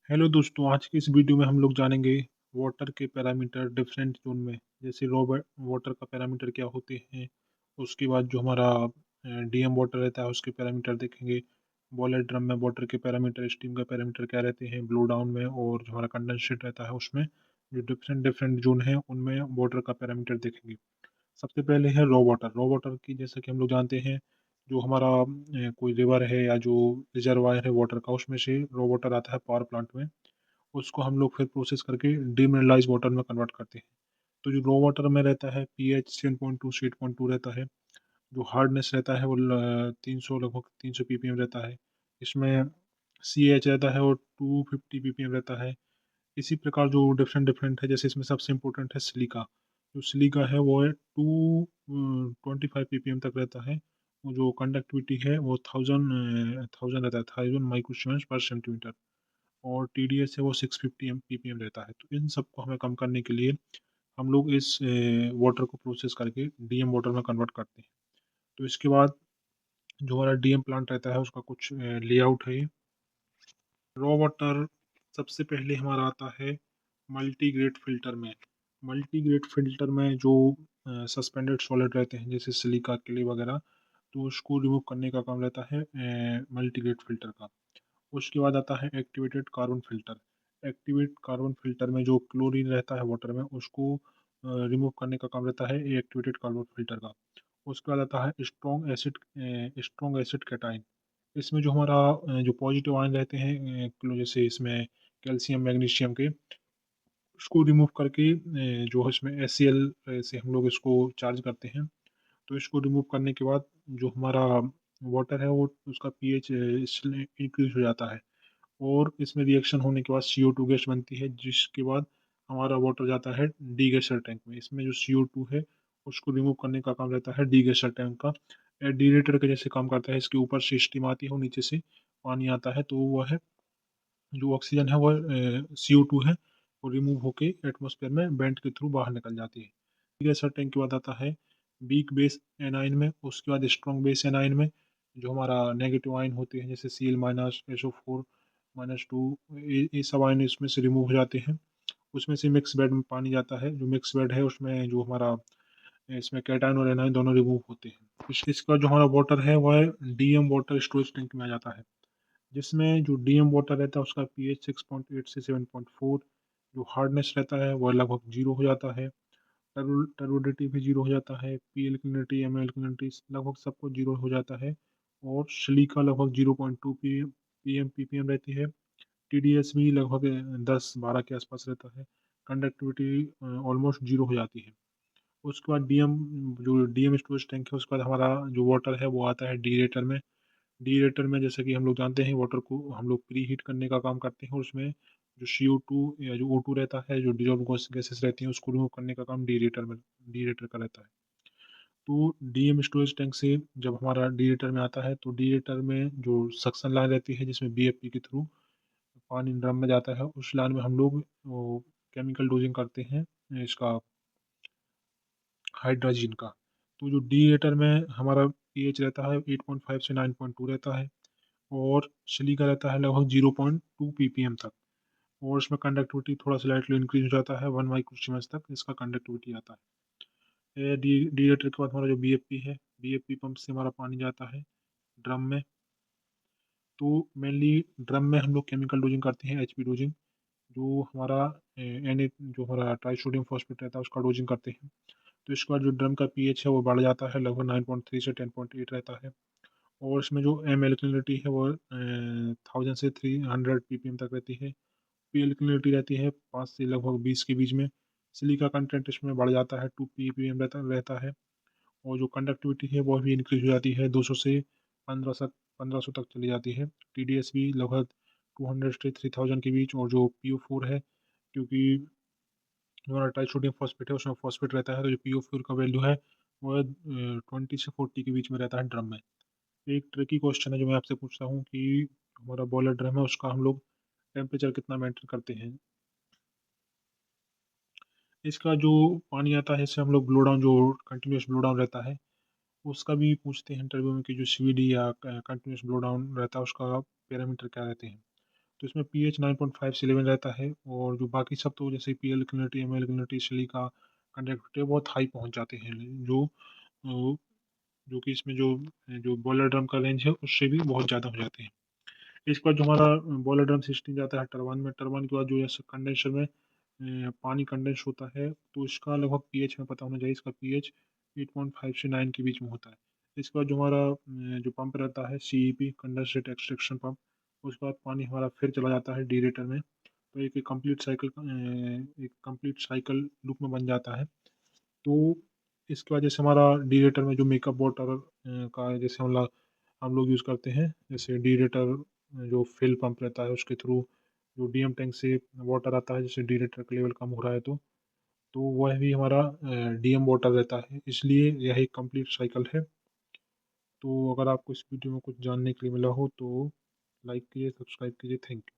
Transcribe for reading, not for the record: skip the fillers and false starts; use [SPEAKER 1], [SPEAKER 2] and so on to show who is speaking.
[SPEAKER 1] Hello दोस्तों, आज की इस वीडियो में हम लोग जानेंगे वाटर के पैरामीटर डिफरेंट जोन में। जैसे वाटर का पैरामीटर क्या होते हैं। उसके बाद जो हमारा डीएम वाटर रहता है उसके पैरामीटर देखेंगे। बॉयलर ड्रम में वाटर के पैरामीटर, स्टीम का पैरामीटर क्या रहते हैं, ब्लो डाउन में और जो हमारा कंडेंसेट रहता है उसमें जो डिफरेंट डिफरेंट जोन है उनमें वाटर का पैरामीटर देखेंगे। सबसे पहले है रॉ वाटर। रॉ वाटर की जैसे कि हम लोग जानते हैं, जो हमारा कोई रिवर है या जो रिजर्वायर है वाटर का, उसमें से रॉ वाटर आता है पावर प्लांट में। उसको हम लोग फिर प्रोसेस करके डीमिनरलाइज वाटर में कन्वर्ट करते हैं। तो जो रॉ वाटर में रहता है पीएच 7.2 से 8.2 रहता है। जो हार्डनेस रहता है वो 300, लगभग 300 पीपीएम रहता है। इसमें सी एच रहता है और 250 पीपीएम रहता है। इसी प्रकार जो डिफरेंट डिफरेंट है, जैसे इसमें सबसे इम्पोर्टेंट है सिलिका। जो सिलिका है वो है 225 पीपीएम तक रहता है। वो जो कंडक्टिविटी है वो 1000 रहता है, 1000 माइक्रो पर सेंटीमीटर। और टीडीएस है वो 650 पीपीएम रहता है। तो इन सबको हमें कम करने के लिए हम लोग इस वाटर को प्रोसेस करके डीएम वाटर में कन्वर्ट करते हैं। तो इसके बाद जो हमारा डीएम प्लांट रहता है उसका कुछ लेआउट है। रॉ वाटर सबसे पहले हमारा आता है मल्टीग्रेड फिल्टर में। मल्टीग्रेड फिल्टर में जो सस्पेंडेड सॉलिड रहते हैं जैसे सिलिका, क्ले वगैरह, तो उसको रिमूव करने का काम रहता है मल्टीग्रेड फिल्टर का। उसके बाद आता है activated carbon filter. Activate carbon filter में जो क्लोरीन रहता है वाटर में उसको रिमूव करने का काम रहता है ये एक्टिवेटेड कार्बन फिल्टर का। उसके बाद आता है स्ट्रॉन्ग एसिड कैटाइन। इसमें जो हमारा जो पॉजिटिव आयन रहते हैं, जैसे इसमें कैल्शियम मैग्नीशियम के, उसको रिमूव करके जो है इसमें एस से हम लोग इसको चार्ज करते हैं। तो इसको रिमूव करने के बाद जो हमारा वाटर है वो उसका पीएच इंक्रीज हो जाता है। और इसमें रिएक्शन होने के बाद CO2 गैस बनती है, जिसके बाद हमारा वाटर जाता है डीगैसर टैंक में। इसमें जो CO2 है उसको रिमूव करने का काम रहता है डीगैसर टैंक का। डीरेटर के जैसे काम करता है, इसके ऊपर से स्टीम आती है और नीचे से पानी आता है, तो वह है जो ऑक्सीजन है वह CO2 है, वो रिमूव होके एटमॉस्फेयर में वेंट के थ्रू बाहर निकल जाती है। डीगैसर टैंक के बाद आता है वीक बेस एनाइन में। उसके बाद स्ट्रॉन्ग बेस एनाइन में जो हमारा नेगेटिव आयन होते हैं जैसे Cl- SO4-2, ये सब आयन इसमें से रिमूव हो जाते हैं। उसमें से मिक्स बेड में पानी जाता है। जो मिक्स बेड है उसमें जो हमारा इसमें कैटायन और एनायन दोनों रिमूव होते हैं। इसका जो हमारा वाटर है वह डीएम वाटर स्टोरेज टैंक में आ जाता है, जिसमें जो डीएम वाटर रहता है उसका पीएच 6.8 से 7.4। जो हार्डनेस रहता है वह लगभग जीरो हो जाता है। टर्बोडिटी भी जीरो हो जाता है। पी एल्किनिटी, एम एल्किनिटी लगभग सबको जीरो हो जाता है। और सिलिका लगभग 0.2 पीएम रहती है। टीडीएस भी लगभग 10-12 के आसपास रहता है। कंडक्टिविटी ऑलमोस्ट जीरो हो जाती है। उसके बाद जो डीएम स्टोरेज टैंक है उसके बाद हमारा जो वाटर है वो आता है डीरेटर में। डीरेटर में जैसे कि हम लोग जानते हैं वाटर को हम लोग प्री हीट करने का काम करते हैं, और उसमें जो CO2 या जो O2 रहता है, जो डिजॉल्व गैसेस रहती हैं, उसको रिमूव करने का काम डीरेटर का रहता है। तो डीएम स्टोरेज टैंक से जब हमारा डीरेटर में आता है तो डीरेटर में जो सक्शन लाइन रहती है जिसमें बीएफपी के थ्रू पानी ड्रम में जाता है, उस लाइन में हम लोग वो केमिकल डोजिंग करते हैं इसका हाइड्रोजन का। तो जो डीरेटर में हमारा पीएच रहता है 8.5 से 9.2 रहता है। और सिलिका रहता है लगभग 0.2 पीपीएम तक। और इसमें कंडक्टिविटी थोड़ा स्लाइटली इंक्रीज हो जाता है, 1 माइक्रो तक इसका कंडक्टिविटी आता है। डीरेटर के बाद हमारा जो बीएफपी है, बीएफपी पंप से हमारा पानी जाता है ड्रम में। तो मेनली ड्रम में हम लोग केमिकल डोजिंग करते हैं, एचपी डोजिंग। जो हमारा जो हमारा ट्राइसोडियम फॉस्फेट रहता है उसका डोजिंग करते हैं। तो इसके बाद जो ड्रम का पीएच है वो बढ़ जाता है, लगभग 9.3 से 10.8 रहता है। और इसमें जो एम एल्किनिटी है वो 1000 से 300 पीपीएम तक रहती है। पी एल्किनिटी रहती है 5 से लगभग 20 के बीच में। सिलिका कंटेंट इसमें बढ़ जाता है, 2 पीपीएम रहता है। और जो कंडक्टिविटी है वो भी इंक्रीज हो जाती है, 200 से 1500 तक चली जाती है। टीडीएस भी लगभग 200 से 3000 के बीच। और जो PO4 है, क्योंकि जो हमारा ट्राइसोडियम फॉस्फेट है उसमें फॉस्फेट रहता है, तो जो PO4 का वैल्यू है वो 20 से 40 के बीच में रहता है ड्रम में। एक ट्रिकी क्वेश्चन है जो मैं आपसे पूछता हूँ कि हमारा बॉयलर ड्रम है उसका हम लोग टेम्परेचर कितना मेंटेन करते हैं। इसका जो पानी आता है इससे हम लोग ब्लो डाउन, जो कंटिन्यूस ब्लो डाउन रहता है उसका भी पूछते हैं इंटरव्यू में कि जो CVD या कंटिन्यूस ब्लो डाउन रहता है उसका पैरामीटर क्या रहते हैं। तो इसमें पीएच 9.5 से 11 रहता है, और जो बाकी सब तो जैसे PL alkalinity, ML alkalinity, silica, conductivity बहुत हाई पहुँच जाते हैं, अ, जो कि इसमें जो बॉयलर ड्रम का रेंज है उससे भी बहुत ज़्यादा हो जाते हैं। इसके बाद जो हमारा बॉयलर ड्रम सिस्टम जाता है टरबाइन में, टरबाइन के बाद जो जैसे कंडेंसर में पानी कंडेंस होता है, तो इसका लगभग पीएच हमें पता होना चाहिए, इसका पीएच 8.5 से 9 के बीच में होता है। इसके बाद जो हमारा जो पंप रहता है सीईपी, कंडेंसेट एक्सट्रैक्शन पंप, उसके बाद पानी हमारा फिर चला जाता है डीरेटर में, तो एक कंप्लीट साइकिल लूप में बन जाता है। तो इसकी वजह से हमारा डीरेटर में जो मेकअप वाटर का जैसे हम लोग यूज़ करते हैं, जैसे डीरेटर जो फिल पंप रहता है उसके थ्रू जो डीएम टैंक से वाटर आता है, जैसे डीरेटर का लेवल कम हो रहा है तो वह भी हमारा डीएम वाटर रहता है, इसलिए यह एक कंप्लीट साइकिल है। तो अगर आपको इस वीडियो में कुछ जानने के लिए मिला हो तो लाइक कीजिए, सब्सक्राइब कीजिए। Thank you.